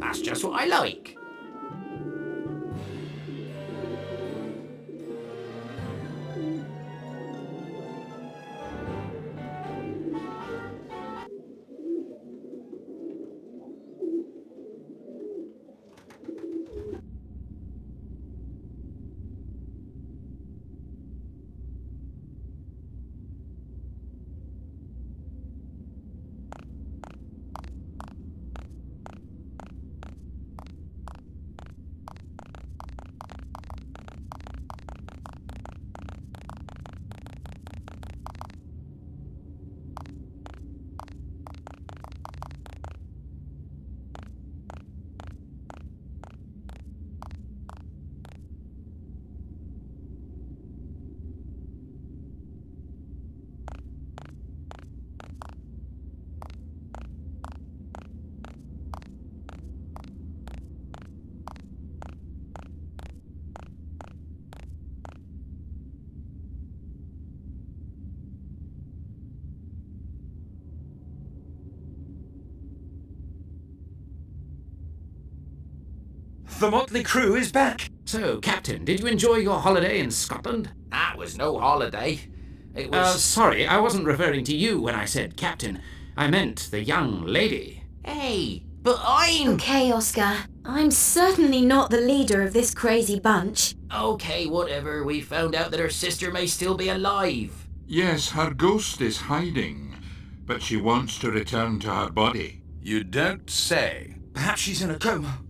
That's just what I like. The motley crew is back. So, Captain, did you enjoy your holiday in Scotland? That was no holiday. It was... Sorry, I wasn't referring to you when I said Captain. I meant the young lady. Hey, but I'm... Okay, Oscar. I'm certainly not the leader of this crazy bunch. Okay, whatever. We found out that her sister may still be alive. Yes, her ghost is hiding, but she wants to return to her body. You don't say. Perhaps she's in a coma.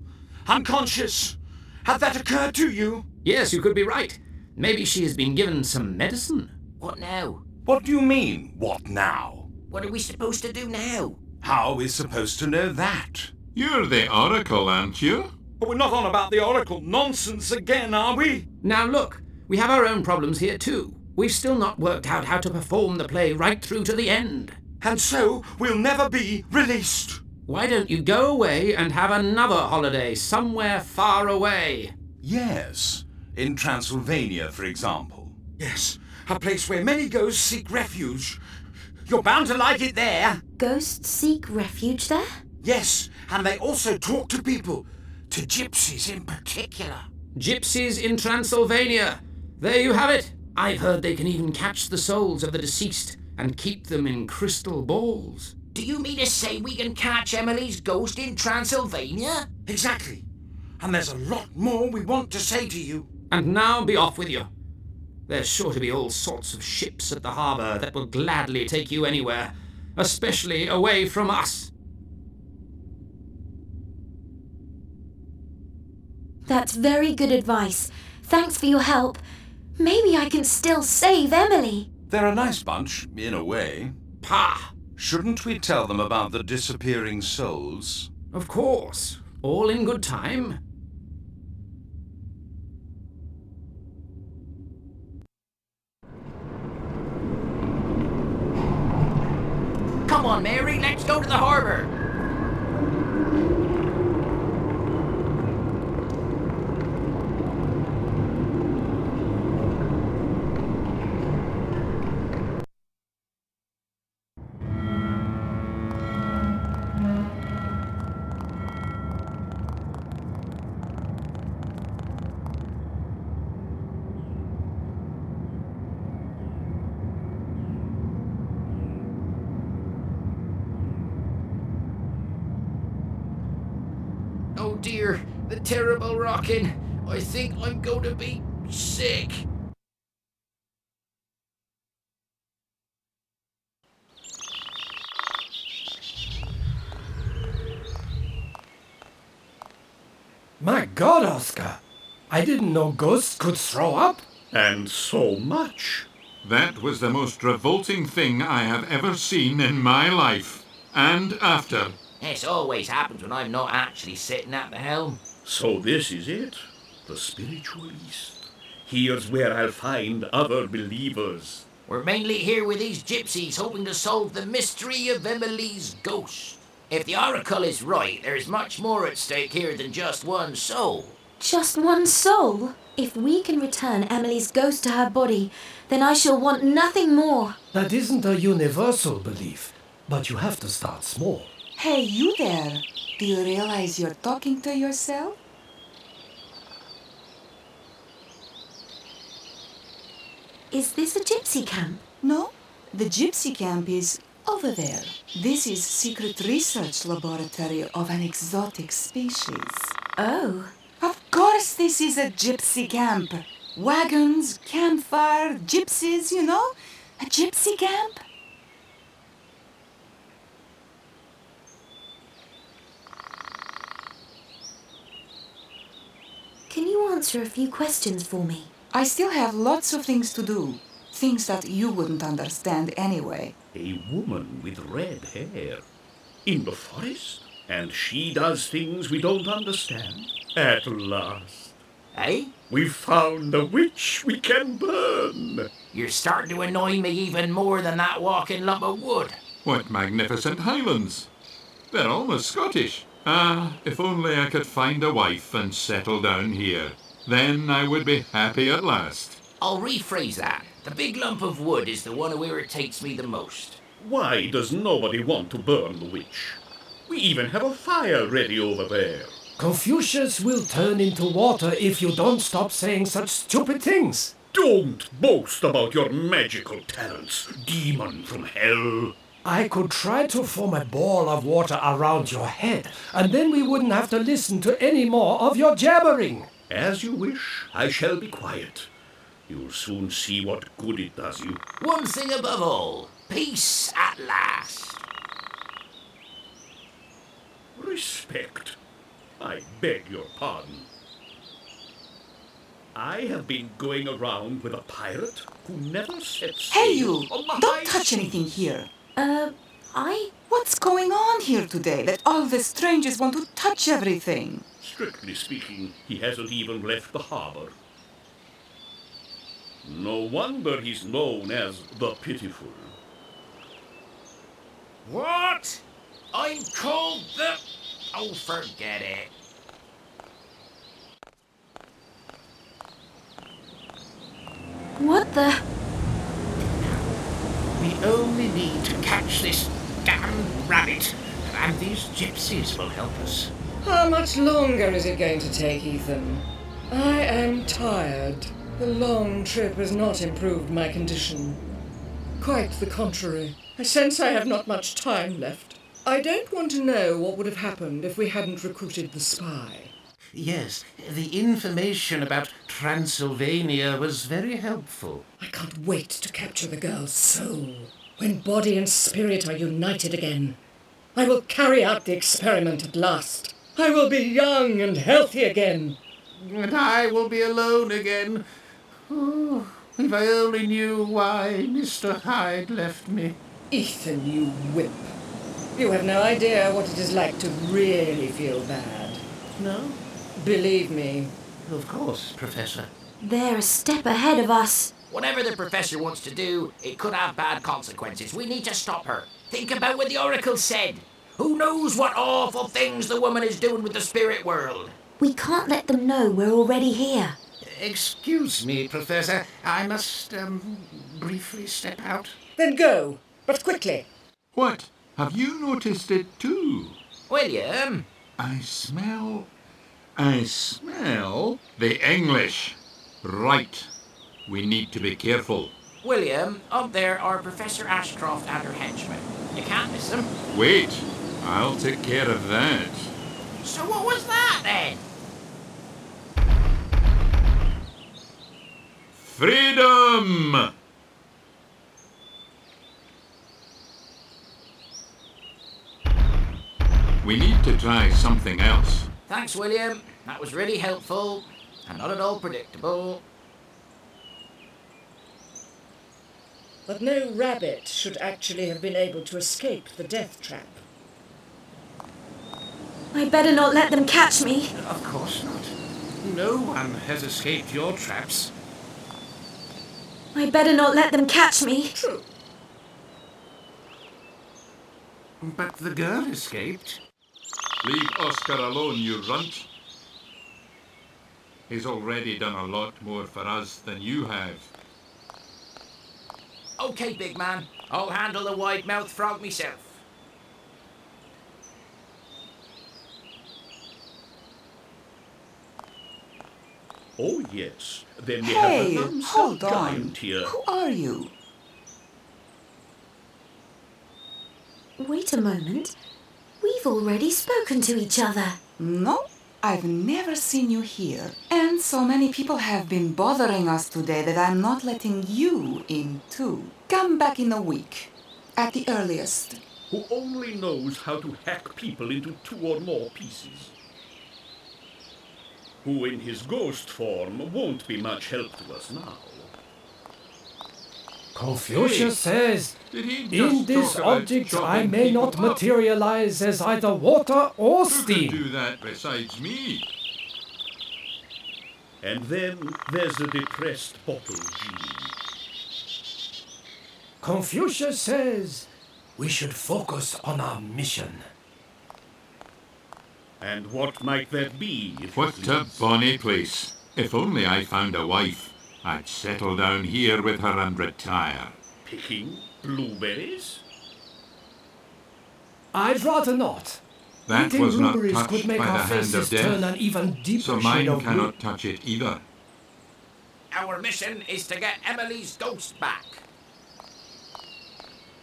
Unconscious. Had that occurred to you? Yes, you could be right. Maybe she has been given some medicine. What now? What do you mean, what now? What are we supposed to do now? How are we supposed to know that? You're the Oracle, aren't you? But we're not on about the Oracle nonsense again, are we? Now look, we have our own problems here too. We've still not worked out how to perform the play right through to the end. And so we'll never be released. Why don't you go away and have another holiday somewhere far away? Yes, in Transylvania, for example. Yes, a place where many ghosts seek refuge. You're bound to like it there. Ghosts seek refuge there? Yes, and they also talk to people, to gypsies in particular. Gypsies in Transylvania. There you have it. I've heard they can even catch the souls of the deceased and keep them in crystal balls. Do you mean to say we can catch Emily's ghost in Transylvania? Exactly. And there's a lot more we want to say to you. And now be off with you. There's sure to be all sorts of ships at the harbour that will gladly take you anywhere, especially away from us. That's very good advice. Thanks for your help. Maybe I can still save Emily. They're a nice bunch, in a way. Pah! Shouldn't we tell them about the disappearing souls? Of course. All in good time. Come on, Mary, let's go to the harbour. Oh dear, the terrible rocking. I think I'm going to be sick. My God, Oscar! I didn't know ghosts could throw up. And so much. That was the most revolting thing I have ever seen in my life. And after. This always happens when I'm not actually sitting at the helm. So this is it. The spiritual east. Here's where I'll find other believers. We're mainly here with these gypsies hoping to solve the mystery of Emily's ghost. If the Oracle is right, there's much more at stake here than just one soul. Just one soul? If we can return Emily's ghost to her body, then I shall want nothing more. That isn't a universal belief, but you have to start small. Hey, you there! Do you realize you're talking to yourself? Is this a gypsy camp? No, the gypsy camp is over there. This is secret research laboratory of an exotic species. Oh. Of course this is a gypsy camp. Wagons, campfire, gypsies, you know? A gypsy camp. Can you answer a few questions for me? I still have lots of things to do. Things that you wouldn't understand anyway. A woman with red hair. In the forest? And she does things we don't understand. At last. Eh? We've found a witch we can burn. You're starting to annoy me even more than that walking lump of wood. What magnificent highlands! They're almost Scottish. Ah, if only I could find a wife and settle down here. Then I would be happy at last. I'll rephrase that. The big lump of wood is the one who irritates me the most. Why does nobody want to burn the witch? We even have a fire ready over there. Confucius will turn into water if you don't stop saying such stupid things. Don't boast about your magical talents, demon from hell. I could try to form a ball of water around your head, and then we wouldn't have to listen to any more of your jabbering. As you wish, I shall be quiet. You'll soon see what good it does you. One thing above all, peace at last. Respect. I beg your pardon. I have been going around with a pirate who never sets sail. Hey, you! on the Don't high touch seas. anything here. What's going on here today that all the strangers want to touch everything? Strictly speaking, he hasn't even left the harbor. No wonder he's known as the Pitiful. What? I'm called the... Oh, forget it. What the? We only need to catch this damned rabbit, and these gypsies will help us. How much longer is it going to take, Ethan? I am tired. The long trip has not improved my condition. Quite the contrary. I sense I have not much time left. I don't want to know what would have happened if we hadn't recruited the spy. Yes, the information about Transylvania was very helpful. I can't wait to capture the girl's soul. When body and spirit are united again, I will carry out the experiment at last. I will be young and healthy again. And I will be alone again. Oh, if I only knew why Mr. Hyde left me. Ethan, you wimp. You have no idea what it is like to really feel bad. No? Believe me. Of course, Professor. They're a step ahead of us. Whatever the professor wants to do, it could have bad consequences. We need to stop her. Think about what the oracle said. Who knows what awful things the woman is doing with the spirit world? We can't let them know we're already here. Excuse me, Professor. I must, briefly step out. Then go, but quickly. What? Have you noticed it too? William? I smell the English. Right. We need to be careful. William, up there are Professor Ashcroft and her henchmen. You can't miss them. Wait. I'll take care of that. So what was that then? Freedom! We need to try something else. Thanks, William. That was really helpful and not at all predictable. But no rabbit should actually have been able to escape the death trap. I better not let them catch me. Of course not. No one has escaped your traps. I better not let them catch me. True. But the girl escaped. Leave Oscar alone, you runt. He's already done a lot more for us than you have. Okay, big man. I'll handle the wide-mouthed frog myself. Oh, yes. Then we Hey, have a numbskull hold on. giant here. Who are you? Wait a moment. We've already spoken to each other. No, I've never seen you here. And so many people have been bothering us today that I'm not letting you in too. Come back in a week, at the earliest. Who only knows how to hack people into 2 or more pieces. Who in his ghost form won't be much help to us now. Confucius says, Did he just in this talk about object chopping I may people not up? materialize as either water or Who could steam. do that besides me? And then there's the depressed bottle genie. Confucius says we should focus on our mission. And what might that be? What a bonny place. If only I found a wife, I'd settle down here with her and retire. Picking blueberries? I'd rather not. That Eating was not blueberries touched could make by the our hand faces of turn death, an even deeper so shade mine of blue. cannot touch it either. Our mission is to get Emily's ghost back.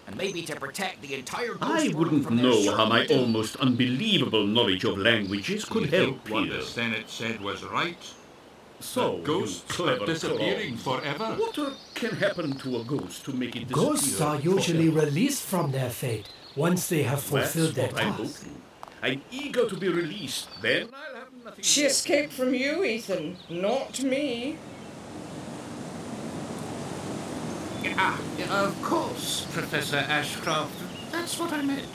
And maybe to protect the entire ghost I world wouldn't from their know how my certain doom. almost unbelievable knowledge of languages Do you could think help what here. the Senate said was right? So, That ghosts you clever are disappearing clown. forever. What can happen to a ghost to make it disappear? Ghosts are usually released from their fate once they have fulfilled their That's what I'm task. hoping. I'm eager to be released. Then I'll have nothing She more. escaped from you, Ethan, not me. Of course, Professor Ashcroft. That's what I meant.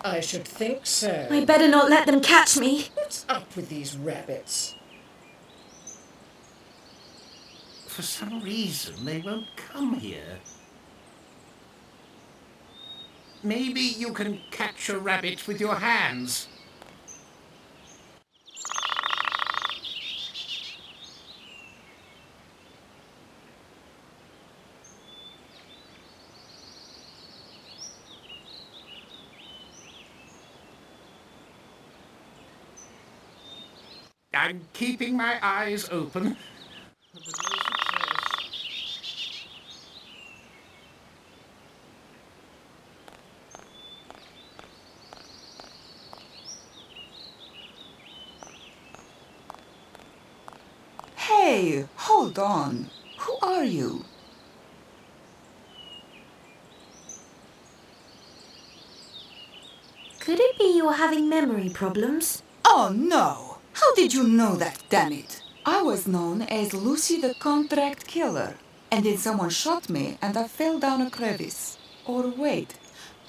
I should think so. I better not let them catch me. What's up with these rabbits? For some reason, they won't come here. Maybe you can catch a rabbit with your hands. I'm keeping my eyes open. But no success. Hey, hold on. Who are you? Could it be you're having memory problems? Oh no! How did you know that, damn it? I was known as Lucy the Contract Killer. And then someone shot me and I fell down a crevice. Or wait,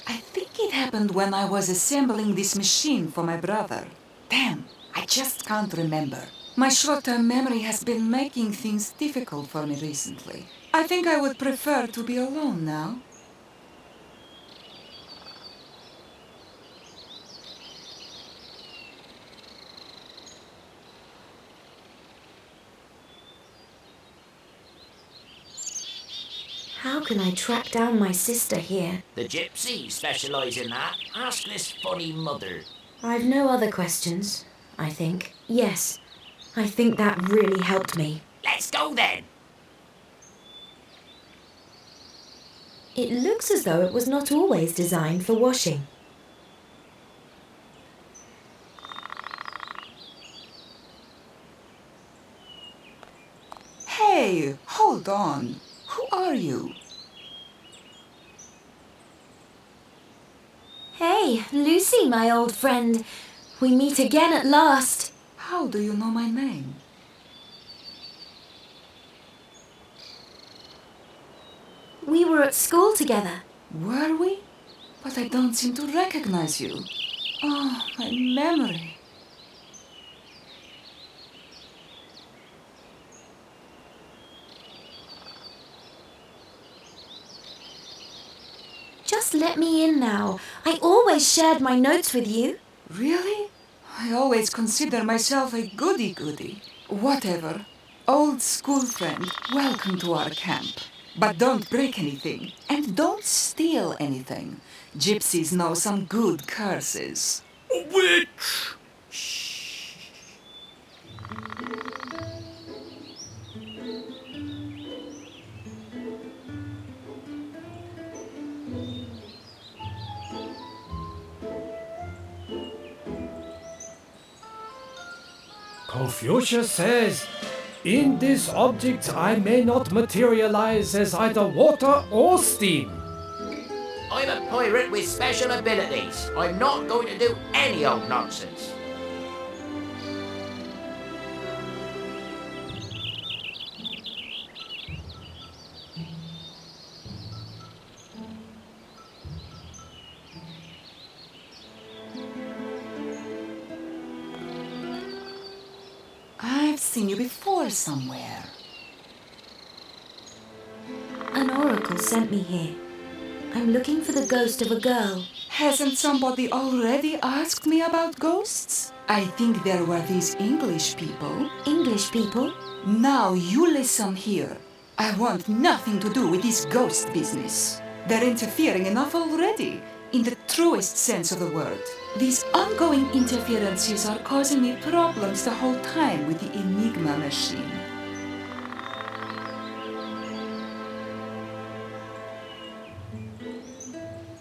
I think it happened when I was assembling this machine for my brother. Damn, I just can't remember. My short-term memory has been making things difficult for me recently. I think I would prefer to be alone now. How can I track down my sister here? The gypsies specialise in that. Ask this funny mother. I've no other questions, I think. Yes, I think that really helped me. Let's go then. It looks as though it was not always designed for washing. Hey, hold on. Who are you? Hey, Lucy, my old friend. We meet again at last. How do you know my name? We were at school together. Were we? But I don't seem to recognize you. Oh, my memory. Just let me in now. I always shared my notes with you. Really? I always consider myself a goody-goody. Whatever. Old school friend, welcome to our camp. But don't break anything, and don't steal anything. Gypsies know some good curses. Witch! Confucius says, "In this object I may not materialize as either water or steam." I'm a pirate with special abilities. I'm not going to do any old nonsense. I've seen you before somewhere. An oracle sent me here. I'm looking for the ghost of a girl. Hasn't somebody already asked me about ghosts? I think there were these English people. English people? Now you listen here. I want nothing to do with this ghost business. They're interfering enough already, in the truest sense of the word. These ongoing interferences are causing me problems the whole time with the Enigma machine.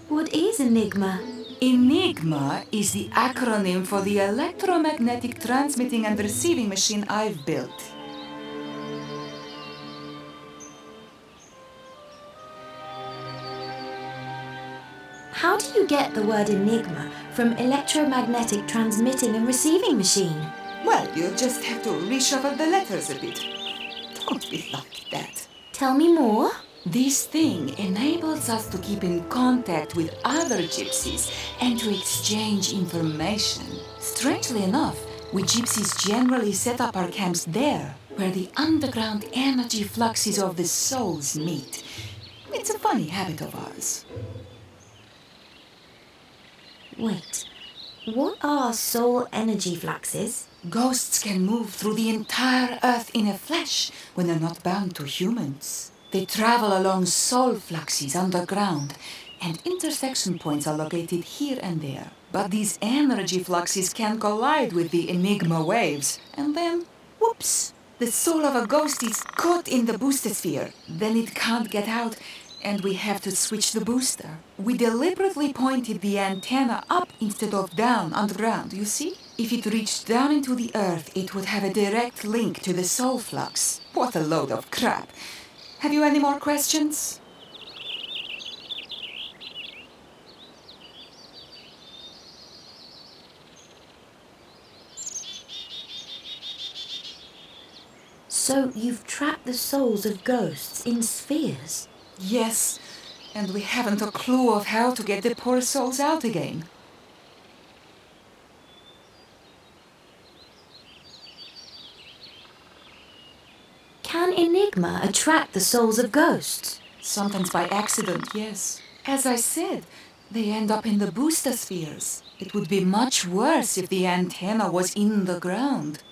What is Enigma? Enigma is the acronym for the electromagnetic transmitting and receiving machine I've built. How do you get the word Enigma from electromagnetic transmitting and receiving machine? Well, you'll just have to reshuffle the letters a bit. Don't be like that. Tell me more. This thing enables us to keep in contact with other gypsies and to exchange information. Strangely enough, we gypsies generally set up our camps there, where the underground energy fluxes of the souls meet. It's a funny habit of ours. Wait, what are soul energy fluxes? Ghosts can move through the entire earth in a flash when they're not bound to humans. They travel along soul fluxes underground, and intersection points are located here and there. But these energy fluxes can collide with the Enigma waves, and then, whoops, the soul of a ghost is caught in the booster sphere. Then it can't get out, and we have to switch the booster. We deliberately pointed the antenna up instead of down underground, you see? If it reached down into the earth, it would have a direct link to the soul flux. What a load of crap. Have you any more questions? So you've trapped the souls of ghosts in spheres? Yes, and we haven't a clue of how to get the poor souls out again. Can Enigma attract the souls of ghosts? Sometimes by accident, yes. As I said, they end up in the booster spheres. It would be much worse if the antenna was in the ground.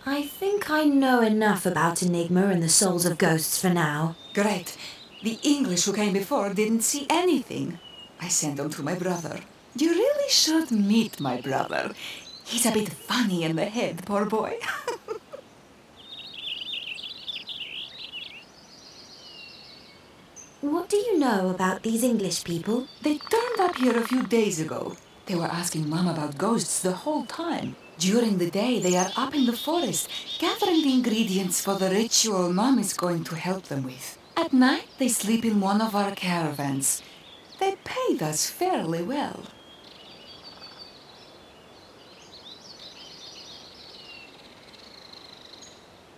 I think I know enough about Enigma and the souls of ghosts for now. Great. The English who came before didn't see anything. I sent them to my brother. You really should meet my brother. He's a bit funny in the head, poor boy. What do you know about these English people? They turned up here a few days ago. They were asking Mom about ghosts the whole time. During the day, they are up in the forest, gathering the ingredients for the ritual Mom is going to help them with. At night, they sleep in one of our caravans. They paid us fairly well.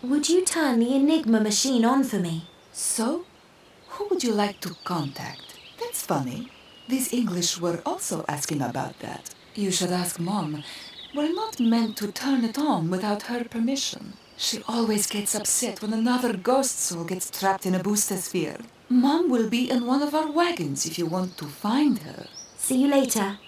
Would you turn the Enigma machine on for me? So, who would you like to contact? That's funny. These English were also asking about that. You should ask Mom. We're not meant to turn it on without her permission. She always gets upset when another ghost soul gets trapped in a booster sphere. Mom will be in one of our wagons if you want to find her. See you later.